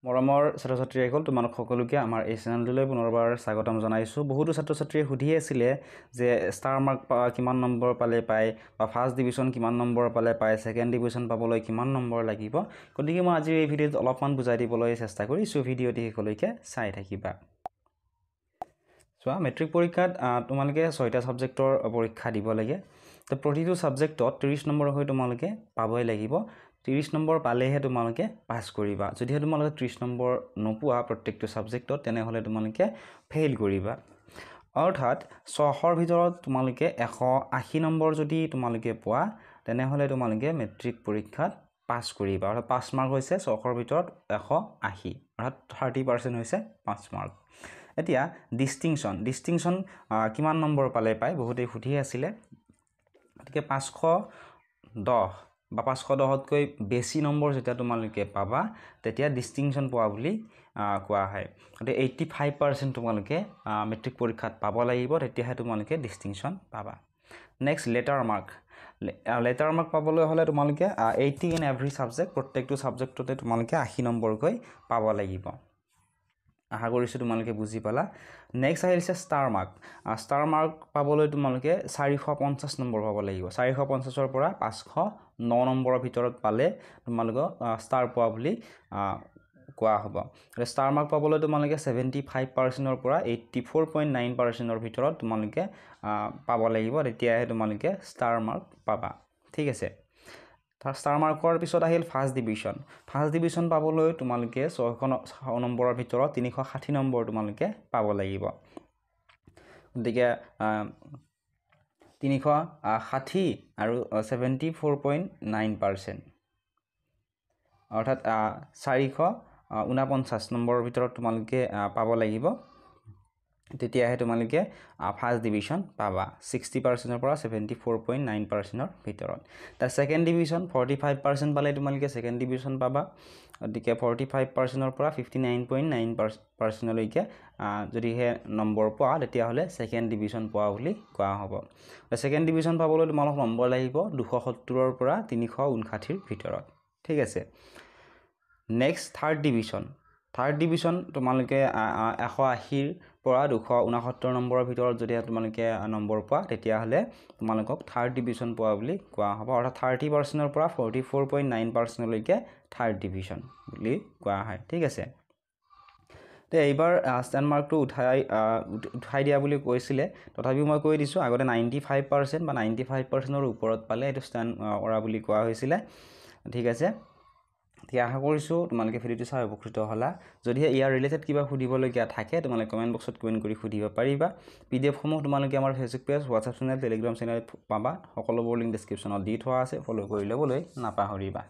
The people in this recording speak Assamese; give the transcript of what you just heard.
মৰমৰ ছাত্ৰ-ছাত্ৰীসকল তোমালোক সকলোকে আমাৰ এই চেনেলটোলৈ পুনৰবাৰ স্বাগতম জনাইছোঁ। বহুতো ছাত্ৰ-ছাত্ৰীয়ে সুধি আছিলে যে ষ্টাৰ মাৰ্ক কিমান নম্বৰ পালে পায় বা ফাৰ্ষ্ট ডিভিজন কিমান নম্বৰ পালে পায়, ছেকেণ্ড ডিভিজন পাবলৈ কিমান নম্বৰ লাগিব। গতিকে মই আজিৰ এই ভিডিঅ'ত অলপমান বুজাই দিবলৈ চেষ্টা কৰিছোঁ। ভিডিঅ'টি শেষলৈকে চাই থাকিবা। চোৱা, মেট্ৰিক পৰীক্ষাত তোমালোকে 6টা ছাবজেক্টৰ পৰীক্ষা দিব লাগে। তো প্ৰতিটো ছাবজেক্টত 30 নম্বৰ হৈ তোমালোকে পাবই লাগিব। 30 নম্বৰ পালেহে তোমালোকে পাছ কৰিবা। যদিহে তোমালোকে 30 নম্বৰ নোপোৱা প্ৰত্যেকটো ছাবজেক্টত, তেনেহ'লে তোমালোকে ফেইল কৰিবা। অৰ্থাৎ 600ৰ ভিতৰত তোমালোকে 180 নম্বৰ যদি তোমালোকে পোৱা, তেনেহ'লে তোমালোকে মেট্ৰিক পৰীক্ষাত পাছ কৰিবা। অৰ্থাৎ 5 মাৰ্ক হৈছে 600ৰ ভিতৰত 180, অৰ্থাৎ 30% হৈছে 5 মাৰ্ক। এতিয়া ডিষ্টিংশ্যন কিমান নম্বৰ পালে পায় বহুতেই সুধি আছিলে। গতিকে 510 বা 510তকৈ বেছি নম্বৰ যেতিয়া তোমালোকে পাবা, তেতিয়া ডিষ্টিংশ্যন পোৱা বুলি কোৱা হয়। গতিকে 85% তোমালোকে মেট্ৰিক পৰীক্ষাত পাব লাগিব, তেতিয়াহে তোমালোকে ডিষ্টিংশ্যন পাবা। Next letter mark. Letter mark পাবলৈ হ'লে তোমালোকে 80 ইন এভৰি ছাবজেক্ট, প্ৰত্যেকটো ছাবজেক্টতে তোমালোকে 80 নম্বৰকৈ পাব লাগিব। আশা কৰিছোঁ তোমালোকে বুজি পালা। নেক্সট আহিছে ষ্টাৰ মাৰ্ক। ষ্টাৰ মাৰ্ক পাবলৈ তোমালোকে 450 নম্বৰ পাব লাগিব। 450ৰ পৰা 509 নম্বৰৰ ভিতৰত পালে তোমালোকক ষ্টাৰ পোৱা বুলি কোৱা হ'ব। ষ্টাৰ মাৰ্ক পাবলৈ তোমালোকে 75%ৰ পৰা 84.9%ৰ ভিতৰত তোমালোকে পাব লাগিব, তেতিয়াহে তোমালোকে ষ্টাৰ মাৰ্ক পাবা। ঠিক আছে। ষ্টাৰ মাৰ্কৰ পিছত আহিল ফাৰ্ষ্ট ডিভিজন। ফাৰ্ষ্ট ডিভিজন পাবলৈ তোমালোকে 600 নম্বৰৰ ভিতৰত 360 নম্বৰ তোমালোকে পাব লাগিব। গতিকে 360 আৰু 74.9%, অৰ্থাৎ 449 নম্বৰৰ ভিতৰত তোমালোকে পাব লাগিব, তেতিয়াহে তোমালোকে ফাৰ্ষ্ট ডিভিজন পাবা। 60%ৰ পৰা 74.9%ৰ ভিতৰত। তাৰ ছেকেণ্ড ডিভিজন 45% পালে তোমালোকে ছেকেণ্ড ডিভিজন পাবা। গতিকে 45%ৰ পৰা 59.9%লৈকে যদিহে নম্বৰ পোৱা, তেতিয়াহ'লে ছেকেণ্ড ডিভিজন পোৱা বুলি কোৱা হ'ব। ছেকেণ্ড ডিভিজন পাবলৈ তোমালোক নম্বৰ লাগিব 270ৰ পৰা 359ৰ ভিতৰত। ঠিক আছে। Next third division. Third division তোমালোকে 180ৰ পৰা 269 নম্বৰৰ ভিতৰত যদি তোমালোকে নম্বৰ পোৱা, তেতিয়াহ'লে তোমালোকক থাৰ্ড ডিভিজন পোৱা বুলি কোৱা হ'ব। অৰ্থাৎ 30%ৰ পৰা 44.9%লৈকে থাৰ্ড ডিভিজন বুলি কোৱা হয়। ঠিক আছে। তো এইবাৰ ষ্টেণ্ড মাৰ্কটো উঠাই দিয়া বুলি কৈছিলে, তথাপিও মই কৈ দিছোঁ, আগতে 95% বা 95%ৰ ওপৰত পালে এইটো ষ্টেণ্ড কৰা বুলি কোৱা হৈছিলে। ঠিক আছে। এতিয়া আশা কৰিছোঁ তোমালোকে ভিডিঅ'টো চাই উপকৃত হ'লা। যদিহে ইয়াৰ ৰিলেটেড কিবা সুধিবলগীয়া থাকে, তোমালোকে কমেণ্ট বক্সত কমেণ্ট কৰি সুধিব পাৰিবা। PDF-সমূহ তোমালোকে আমাৰ Facebook page, WhatsApp channel, Telegram চেনেলত পাবা। সকলোবোৰ লিংক ডেছক্ৰিপশ্যনত দি থোৱা আছে, ফ'ল' কৰি ল'বলৈ নাপাহৰিবা।